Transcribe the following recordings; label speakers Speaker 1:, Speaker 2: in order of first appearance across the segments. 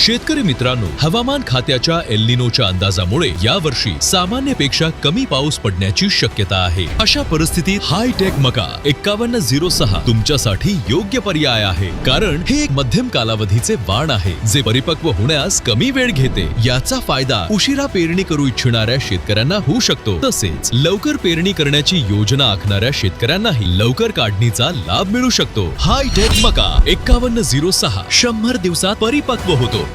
Speaker 1: शेतकरी मित्रांनो, हवामान खात्याच्या एल निनोच्या अंदाजामुळे यावर्षी सामान्यपेक्षा कमी पाऊस पडण्याची शक्यता आहे। अशा परिस्थितीत हायटेक मका 5106 तुमच्यासाठी योग्य पर्याय आहे, कारण हे एक मध्यम कालावधीचे वाण आहे जे परिपक्व होण्यास कमी वेळ घेते। याचा फायदा उशिरा पेरणी करू इच्छिणाऱ्या शेतकऱ्यांना होऊ शकतो, तसेच लवकर पेरणी करण्याची योजना आखणाऱ्या शेतकऱ्यांनाही लवकर काढणीचा लाभ मिळू शकतो। हायटेक मका 5106 100 दिवसात परिपक्व होतो।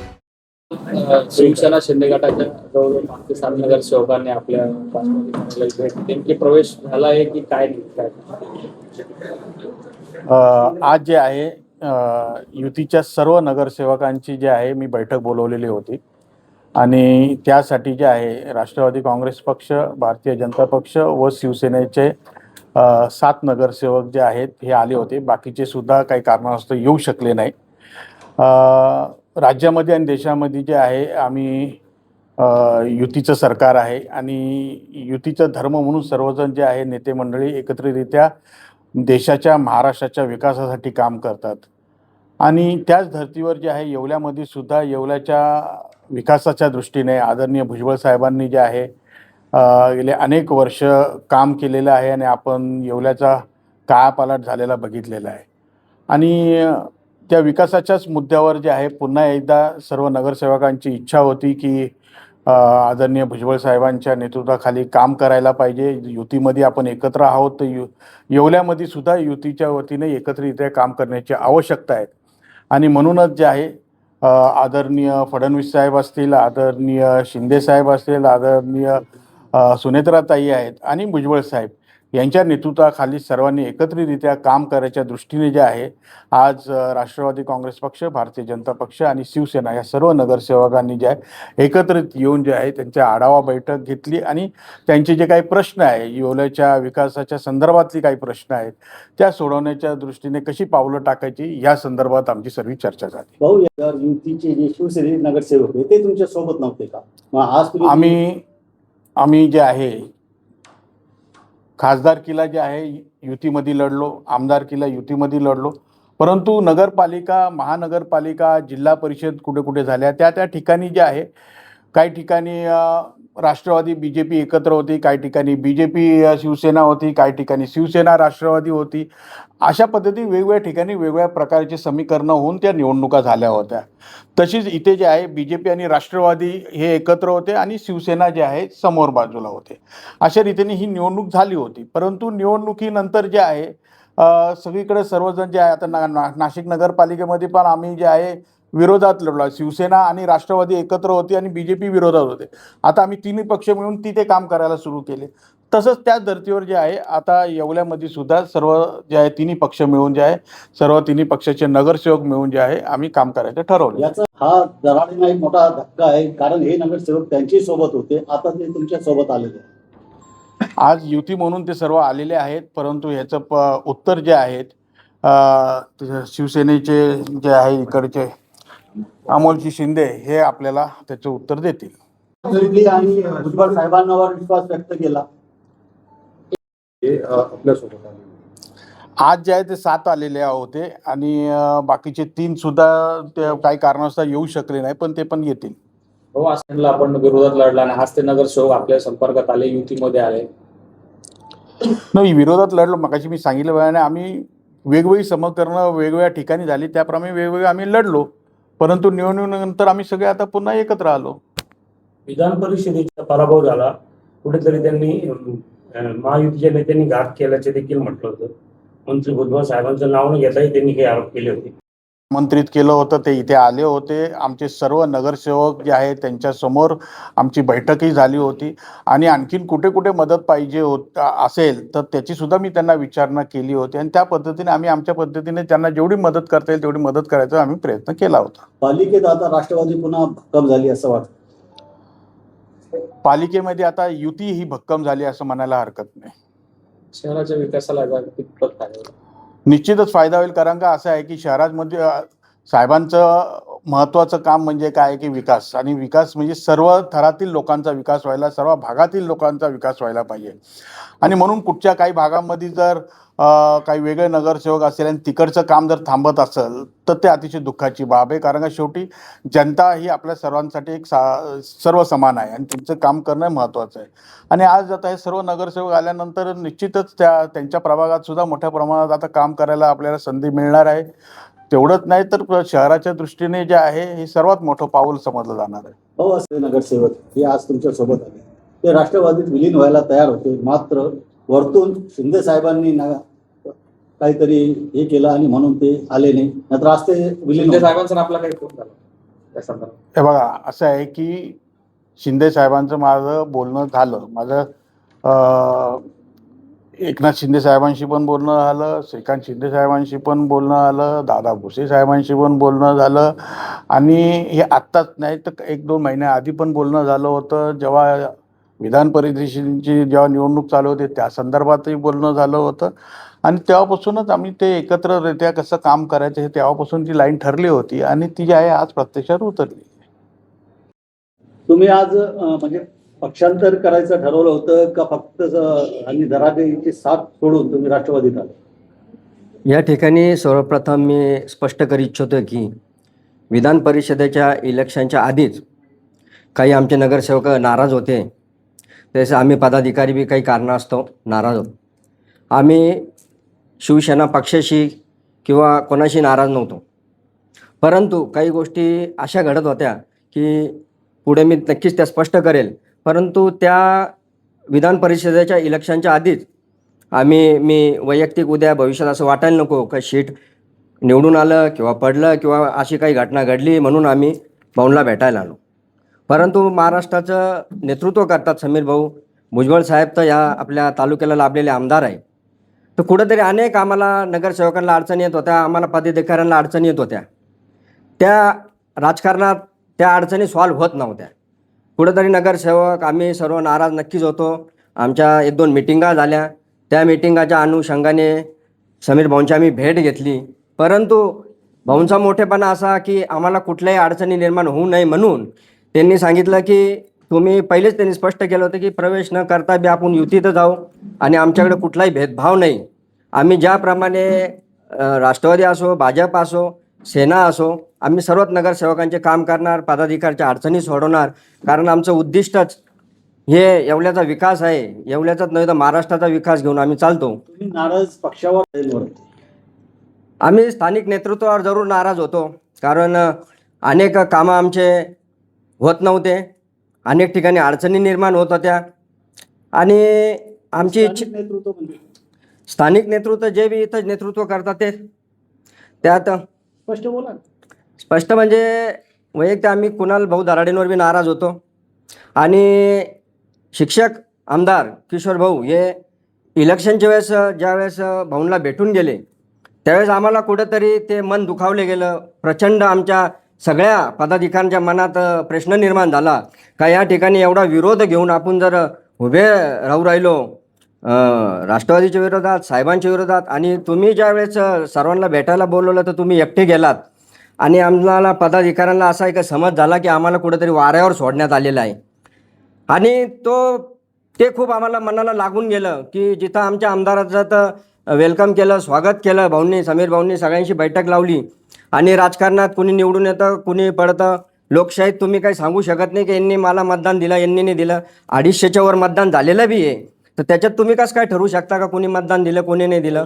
Speaker 2: शिवसेना शिंदे गटाच्या जवळ 5 नगरसेवकांनी आपल्या राष्ट्रवादी नेमकी प्रवेश झाला आहे की काय
Speaker 3: आज जे आहे युतीच्या सर्व नगरसेवकांची जे आहे मी बैठक बोलवलेली होती आणि त्यासाठी जे आहे राष्ट्रवादी काँग्रेस पक्ष, भारतीय जनता पक्ष व शिवसेनेचे 7 नगरसेवक जे आहेत हे आले होते। बाकीचे सुद्धा काही कारणास्तव येऊ शकले नाही। राज्यामध्ये आणि देशामध्ये जे आहे आम्ही युतीचं सरकार आहे आणि युतीचा धर्म म्हणून सर्वजण जे आहे नेते मंडळी एकत्रितरित्या देशाच्या, महाराष्ट्राच्या विकासासाठी काम करतात आणि त्याच धर्तीवर जे आहे येवल्यामध्ये सुद्धा येवल्याच्या विकासाच्या दृष्टीने आदरणीय भुजबळ साहेबांनी जे आहे गेले अनेक वर्ष काम केलेलं आहे आणि आपण येवल्याचा कायापालट झालेला बघितलेला आहे आणि त्या विकासाच्याच मुद्द्यावर जे आहे पुन्हा एकदा सर्व नगरसेवकांची इच्छा होती की आदरणीय भुजबळ साहेबांच्या नेतृत्वाखाली काम करायला पाहिजे। युतीमध्ये आपण एकत्र आहोत, तर येवल्यामध्ये सुद्धा युतीच्या वतीने एकत्रितरित्या काम करण्याची आवश्यकता आहे आणि म्हणूनच जे आहे आदरणीय फडणवीस साहेब असतील, आदरणीय शिंदे साहेब असतील, आदरणीय सुनेत्राताई आहेत आणि भुजबळ साहेब यांच्या नेतृत्वाखाली सर्वांनी एकत्रितरित्या काम करायच्या दृष्टीने जे आहे आज राष्ट्रवादी काँग्रेस पक्ष, भारतीय जनता पक्ष आणि शिवसेना या सर्व नगरसेवकांनी जे आहे एकत्रित येऊन जे आहे त्यांच्या आढावा बैठक घेतली आणि त्यांचे जे काही प्रश्न आहे येवल्याच्या विकासाच्या संदर्भातली काही प्रश्न आहेत त्या सोडवण्याच्या दृष्टीने कशी पावलं टाकायची या संदर्भात आमची सर्व चर्चा झाली।
Speaker 4: भाऊ, युतीचे जे शिवसेने नगरसेवक होते ते तुमच्या सोबत नव्हते का? मग आज
Speaker 3: आम्ही जे आहे खासदारकीला जे आहे युतीमध्ये लढलो, आमदारकीला युतीमध्ये लढलो, परंतु नगरपालिका, महानगरपालिका, जिल्हा परिषद कुठे कुठे झाल्या त्या ठिकाणी जे आहे काही ठिकाणी राष्ट्रवादी BJP एकत्र होती, काही ठिकाणी BJP शिवसेना होती, काही ठिकाणी शिवसेना राष्ट्रवादी होती। अशा पद्धती वेगवेगळ्या ठिकाणी वेगवेगळ्या प्रकारचे समीकरणं होऊन त्या निवडणुका झाल्या होत्या। तशीच इथे जे आहे BJP आणि राष्ट्रवादी हे एकत्र होते आणि शिवसेना जे आहे समोर बाजूला होते। अशा रीतीने ही निवडणूक झाली होती, परंतु निवडणुकीनंतर जे आहे सगळीकडे सर्वजण जे आहे आता नाशिक नगरपालिकेमध्ये पण आम्ही जे आहे विरोधात लढलो। शिवसेना आणि राष्ट्रवादी एकत्र होती आणि BJP विरोधात होते। आता आम्ही तिन्ही पक्ष मिळून तिथे काम करायला सुरू केले। तसंच त्याच धर्तीवर जे आहे आता येवल्यामध्ये सुद्धा सर्व जे आहे तिन्ही पक्ष मिळून जे आहे सर्व तिन्ही पक्षाचे नगरसेवक मिळून जे आहे आम्ही काम करायचं ठरवलं।
Speaker 4: याचा हा दराडीला एक मोठा धक्का आहे, कारण हे नगरसेवक त्यांच्या सोबत होते, आता ते तुमच्या सोबत आलेले आहेत।
Speaker 3: आज युती म्हणून ते सर्व आलेले आहेत, परंतु ह्याचं उत्तर जे आहेत शिवसेनेचे जे आहे इकडचे अमोलजी शिंदे हे आपल्याला त्याचं उत्तर देतील।
Speaker 4: आणि भुजबळ साहेबांवर विश्वास व्यक्त केला।
Speaker 3: आज जे आहे ते 7 आलेले होते आणि बाकीचे 3 सुद्धा ते काही कारणास्तव येऊ शकले नाही, पण ते पण येतील।
Speaker 2: हो, असं आपण विरोधात लढला आणि आज ते नगरसेवक आपल्या संपर्कात आले, युतीमध्ये आले।
Speaker 3: नाही, विरोधात लढलो मगाशी मी सांगितलं, आम्ही वेगवेगळी समीकरणं वेगवेगळ्या ठिकाणी झाली, त्याप्रमाणे वेगवेगळे आम्ही लढलो, परंतु निवडणुकीनंतर आम्ही सगळे आता पुन्हा एकत्र आलो।
Speaker 5: विधान परिषदेचा पराभव झाला, कुठेतरी त्यांनी महायुतीच्या नेत्यांनी घात केल्याचे देखील म्हटलं होतं। मंत्री भुजबळ साहेबांचं नाव न घेताही त्यांनी काही आरोप केले होते।
Speaker 3: आमंत्रित केलं होतं, ते इथे आले होते। आमचे सर्व नगरसेवक जे आहेत त्यांच्यासमोर आमची बैठकही झाली होती आणि आणखीन कुठे कुठे मदत पाहिजे असेल तर त्याची सुद्धा मी त्यांना विचारणा केली होती आणि त्या पद्धतीने आम्ही आमच्या पद्धतीने त्यांना जेवढी मदत करता येईल तेवढी मदत करायचा आम्ही प्रयत्न केला होता।
Speaker 4: पालिकेत आता राष्ट्रवादी पुन्हा भक्कम झाली असं वाटतं?
Speaker 3: पालिकेमध्ये आता युती ही भक्कम झाली असं म्हणायला हरकत नाही।
Speaker 2: शहराच्या विकासाला कितपत फायदा होईल?
Speaker 3: निश्चितच फायदा होईल, कारण का असं आहे की शहरामध्ये साहेबांचं महत्त्वाचं काम म्हणजे काय की विकास, आणि विकास म्हणजे सर्व थरातील लोकांचा विकास व्हायला, सर्व भागातील लोकांचा विकास व्हायला पाहिजे आणि म्हणून कुठच्या काही भागामध्ये जर काही वेगळे नगरसेवक असेल आणि तिकडचं काम जर थांबत असेल तर ते अतिशय दुःखाची बाब आहे. कारण का शेवटी जनता ही आपल्या सर्वांसाठी एक सर्व समान आहे आणि त्यांचं काम करणं महत्त्वाचं आहे. आणि आज आता हे सर्व नगरसेवक आल्यानंतर निश्चितच त्यांच्या प्रभागात सुद्धा मोठ्या प्रमाणात आता काम करायला आपल्याला संधी मिळणार आहे. तेवढंच नाही तर शहराच्या दृष्टीने जे आहे हे सर्वात मोठं पाऊल समजलं जाणार आहे.
Speaker 4: हो, असे नगरसेवक हे आज तुमच्या सोबत आले, ते राष्ट्रवादीत विलीन व्हायला तयार होते, मात्र वरतून शिंदे साहेबांनी काहीतरी हे केलं आणि म्हणून ते आले नाही, नाहीतर आज ते विलीन
Speaker 2: शिंदे साहेबांचा आपला काही फोन झाला त्या संदर्भात?
Speaker 3: हे बघा, असं आहे की शिंदे साहेबांचं माझं बोलणं झालं. माझं एकनाथ शिंदे साहेबांशी पण बोलणं झालं, श्रीकांत शिंदे साहेबांशी पण बोलणं झालं, दादा भुसे साहेबांशी पण बोलणं झालं आणि हे आत्ताच नाही तर 1-2 महिन्याआधी पण बोलणं झालं होतं. जेव्हा विधान परिषदेची जेव्हा निवडणूक चालू होती त्या संदर्भातही बोलणं झालं होतं आणि तेव्हापासूनच आम्ही ते एकत्ररित्या कसं काम करायचं हे तेव्हापासून ती लाईन ठरली होती आणि ती जी आहे आज प्रत्यक्षात उतरली.
Speaker 4: तुम्ही आज म्हणजे पक्षांतर करायचं ठरवलं होतं का फक्त आणि दराडेची साथ सोडून तुम्ही राष्ट्रवादीत आले?
Speaker 6: या ठिकाणी सर्वप्रथम मी स्पष्ट करू इच्छितो की विधान परिषदेच्या इलेक्शनच्या आधीच काही आमचे नगरसेवक नाराज होते. तसे आम्ही पदाधिकारी बी काही कारणास्तव नाराज होतो. आम्ही शिवसेना पक्षाशी किंवा कोणाशी नाराज नव्हतो, परंतु काही गोष्टी अशा घडत होत्या की पुढे मी नक्कीच त्या स्पष्ट करेल. परंतु त्या विधान परिषदेच्या इलेक्शनच्या आधीच मी वैयक्तिक उद्या भविष्यात असं वाटायला नको का शीट निवडून आलं किंवा पडलं किंवा अशी काही घटना घडली म्हणून आम्ही भाऊंना भेटायला आलो. परंतु महाराष्ट्राचं नेतृत्व करतात समीर भाऊ भुजबळ साहेब, तर या आपल्या तालुक्याला लाभलेले आमदार आहे. तर कुठंतरी अनेक आम्हाला नगरसेवकांना अडचणी येत होत्या, आम्हाला पदाधिकाऱ्यांना अडचणी येत होत्या. त्या राजकारणात त्या अडचणी सॉल्व्ह होत नव्हत्या. कुठंतरी नगरसेवक आम्ही सर्व नाराज नक्कीच होतो. आमच्या 1-2 मिटिंगा झाल्या. त्या मिटिंगाच्या अनुषंगाने समीर भाऊंची आम्ही भेट घेतली. परंतु भाऊंचा मोठेपणा असा की आम्हाला कुठल्याही अडचणी निर्माण होऊ नये म्हणून त्यांनी सांगितलं की पहिलेच त्यांनी स्पष्ट केलं होतं की प्रवेश न करता बी आपण युतीत जाऊ आणि आमच्याकडे कुठलाही भेदभाव नाही. आम्ही ज्याप्रमाणे राष्ट्रवादी असो, भाजप असो, सेना असो, आम्ही सर्वच नगरसेवकांचे काम करणार, पदाधिकाऱ्याच्या अडचणी सोडवणार. कारण आमचं उद्दिष्टच हे येवल्याचा विकास आहे. येवल्याचाच नाही तर महाराष्ट्राचा विकास घेऊन आम्ही चालतो.
Speaker 4: तुम्ही नाराज पक्षावर?
Speaker 6: आम्ही स्थानिक नेतृत्वावर जरूर नाराज होतो, कारण अनेक कामं आमचे होत नव्हते, अनेक ठिकाणी अडचणी निर्माण होत होत्या आणि आमची
Speaker 4: नेतृत्व म्हणजे
Speaker 6: स्थानिक नेतृत्व जे बी इथं नेतृत्व करतात ते त्यात
Speaker 4: स्पष्ट बोला.
Speaker 6: स्पष्ट म्हणजे वैयक्तिक आम्ही कुणाल भाऊ दराडेंवर बी नाराज होतो आणि शिक्षक आमदार किशोर भाऊ हे इलेक्शनच्या वेळेस ज्यावेळेस भाऊंना भेटून गेले त्यावेळेस आम्हाला कुठंतरी ते मन दुखावले गेलं. प्रचंड आमच्या सगळ्या पदाधिकाऱ्यांच्या मनात प्रश्न निर्माण झाला का या ठिकाणी एवढा विरोध घेऊन आपण जर उभे राहू राहिलो राष्ट्रवादीच्या विरोधात, साहेबांच्या विरोधात, आणि तुम्ही ज्यावेळेस सर्वांना भेटायला बोलवलं तर तुम्ही एकटे गेलात आणि आम्हाला पदाधिकाऱ्यांना असा एक समज झाला की आम्हाला कुठेतरी वाऱ्यावर सोडण्यात आलेलं आहे. आणि ते खूप आम्हाला मनाला लागून गेलं की जिथं आमच्या आमदाराचं तर वेलकम केलं, स्वागत केलं भाऊंनी, समीर भाऊंनी सगळ्यांशी बैठक लावली आणि राजकारणात कुणी निवडून येतं, कुणी पडतं. लोकशाहीत तुम्ही काही सांगू शकत नाही की यांनी मला मतदान दिलं, यांनी नाही दिलं. 250च्या वर मतदान झालेलं बी आहे, तर त्याच्यात तुम्ही कसं काय ठरवू शकता का कोणी मतदान दिलं, कोणी नाही दिलं?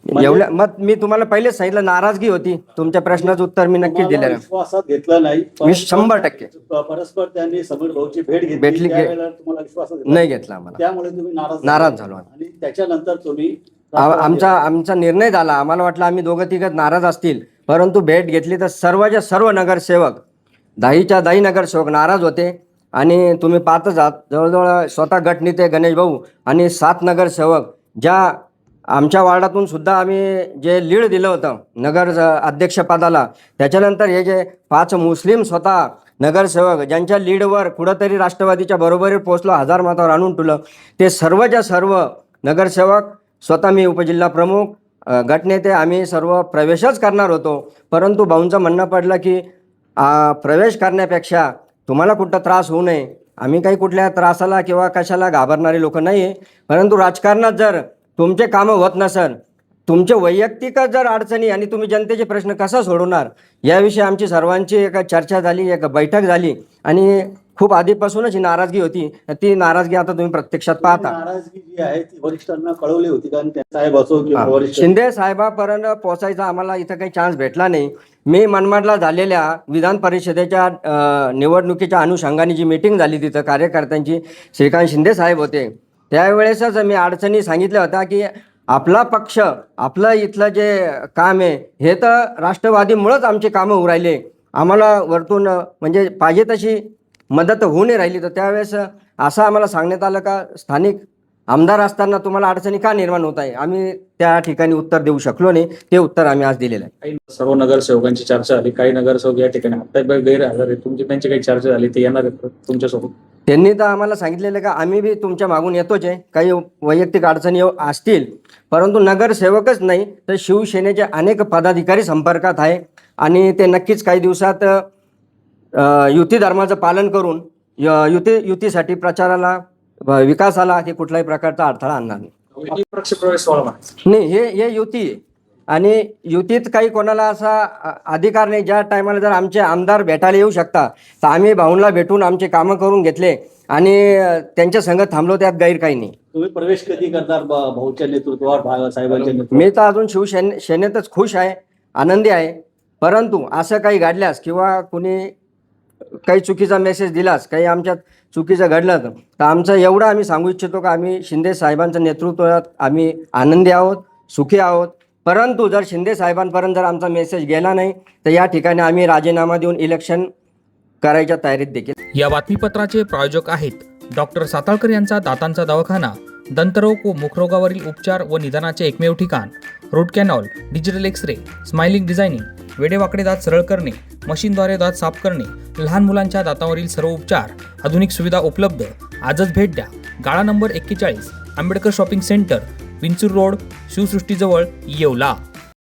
Speaker 6: एवढं मत मी तुम्हाला पहिलेच सांगितलं, नाराजगी होती. तुमच्या प्रश्नाचं उत्तर मी नक्कीच दिलं.
Speaker 4: विश्वासात घेतला नाही?
Speaker 6: 100%
Speaker 4: परस्पर त्यांनी समीर भाऊची भेट
Speaker 6: भेटली
Speaker 4: त्यावेळेला तुम्हाला विश्वासात
Speaker 6: नाही घेतला आम्हाला,
Speaker 4: त्यामुळे तुम्ही
Speaker 6: नाराज झालो.
Speaker 4: आणि त्याच्यानंतर तुम्ही
Speaker 6: आमचा निर्णय झाला. आम्हाला वाटलं आम्ही दोघं तिघं नाराज असतील, परंतु भेट घेतली तर सर्वच्या सर्व नगरसेवक 10च्या 10 नगरसेवक नाराज होते. आणि तुम्ही पाहतच आहात, जवळजवळ स्वतः गटनेते गणेश भाऊ आणि 7 नगरसेवक, ज्या आमच्या वार्डातून सुद्धा आम्ही जे लीड दिलं होतं नगर अध्यक्षपदाला, त्याच्यानंतर हे जे 5 मुस्लिम स्वतः नगरसेवक ज्यांच्या लीडवर कुठंतरी राष्ट्रवादीच्या बरोबरीत पोहोचलो, 1000 मतावर आणून ठेवलं, ते सर्वच्या सर्व नगरसेवक, स्वतः मी उपजिल्हा प्रमुख, गटनेते, आम्ही सर्व प्रवेशच करणार होतो. परंतु भाऊंचं म्हणणं पडलं की प्रवेश करण्यापेक्षा तुम्हाला कुठं त्रास होऊ नये आम्ही काही कुठल्या त्रासाला किंवा कशाला घाबरणारे लोक नाही आहे. परंतु राजकारणात जर तुमचे कामं होत नसेल, तुमचे वैयक्तिक जर अडचणी आणि तुम्ही जनतेचे प्रश्न कसा सोडवणार याविषयी आमची सर्वांची एक चर्चा झाली, एक बैठक झाली आणि खूप आधीपासूनच ही नाराजगी होती. ती नाराजगी आता तुम्ही प्रत्यक्षात पाहता.
Speaker 4: नाराजगी जी आहे ती वरिष्ठांना कळवली होती का? त्या साहेब असो किंवा वरिष्ठ
Speaker 6: शिंदे साहेबापर्यंत पोहोचायचा आम्हाला इथं काही चान्स भेटला नाही. मी मनमाडला झालेल्या विधान परिषदेच्या निवडणुकीच्या अनुषंगाने जी मीटिंग झाली तिथं कार्यकर्त्यांची, श्रीकांत शिंदे साहेब होते. त्यावेळेसच मी अडचणी सांगितल्या होत्या की आपला पक्ष, आपलं इथलं जे काम आहे हे तर राष्ट्रवादीमुळंच आमची कामं होऊ राहिले, आम्हाला वरतून म्हणजे पाहिजे तशी मदत होऊ नाही राहिली. तर त्यावेळेस असं आम्हाला सांगण्यात आलं का स्थानिक आमदार असताना तुम्हाला अडचणी का निर्माण होत आहे. आम्ही त्या ठिकाणी उत्तर देऊ शकलो नाही. ते उत्तर आम्ही आज दिलेलं आहे.
Speaker 2: काही सर्व नगरसेवकांची चर्चा झाली, काही नगरसेवक या ठिकाणी आता गैरहजर आहे, तुमची त्यांची काही चर्चा झाली, ते येणार आहेत तुमच्यासोबत?
Speaker 6: त्यांनी तर आम्हाला सांगितलेलं का आम्ही बी तुमच्या मागून येतोच आहे, काही वैयक्तिक अडचणी असतील, परंतु नगरसेवकच नाही तर शिवसेनेचे अनेक पदाधिकारी संपर्कात आहे आणि ते नक्कीच काही दिवसात युती धर्माचं पालन करून युतीसाठी प्रचाराला, विकासाला हे कुठल्याही प्रकारचा अडथळा आणणार नाही.
Speaker 2: पक्षप्रवेश सोहळा म्हणायचा.
Speaker 6: नाही, हे युती आहे आणि युतीत काही कोणाला असा अधिकार नाही. ज्या टायमाला जर आमचे आमदार भेटायला येऊ शकता तर आम्ही भाऊंना भेटून आमचे कामं करून घेतले आणि त्यांच्या संग थांबलो, त्यात गैर काही नाही.
Speaker 4: तुम्ही प्रवेश कधी करणार भाऊच्या नेतृत्वावर, साहेबांच्या नेतृत्वावर?
Speaker 6: मी तर अजून शिवसेनेतच खुश आहे, आनंदी आहे. परंतु असं काही घडल्यास किंवा कुणी काही चुकीचा मेसेज दिलास, काही आमच्यात चुकीचं घडलं तर आमचं एवढं आम्ही सांगू इच्छितो का आम्ही शिंदे साहेबांच्या नेतृत्वात आम्ही आनंदी आहोत, सुखी आहोत. परंतु जर शिंदे साहेबांपर्यंत जर आमचा मेसेज गेला नाही तर या ठिकाणी आम्ही राजीनामा देऊन इलेक्शन करायच्या तयारीत देखील.
Speaker 7: या बातमीपत्राचे प्रायोजक आहेत डॉक्टर साताळकर यांचा दातांचा दवाखाना, दंतरोग व मुखरोगावरील उपचार व निदानाचे एकमेव ठिकाण. Root canal, digital X-ray, smiling designing, वेडेवाकडे दात सरळ करणे, मशीनद्वारे दात साफ करणे, लहान मुलांच्या दातावरील सर्व उपचार, आधुनिक सुविधा उपलब्ध. आजच भेट द्या. गाळा number 41, Ambedkar shopping centre, Vinchur road, शिवसृष्टीजवळ, येवला.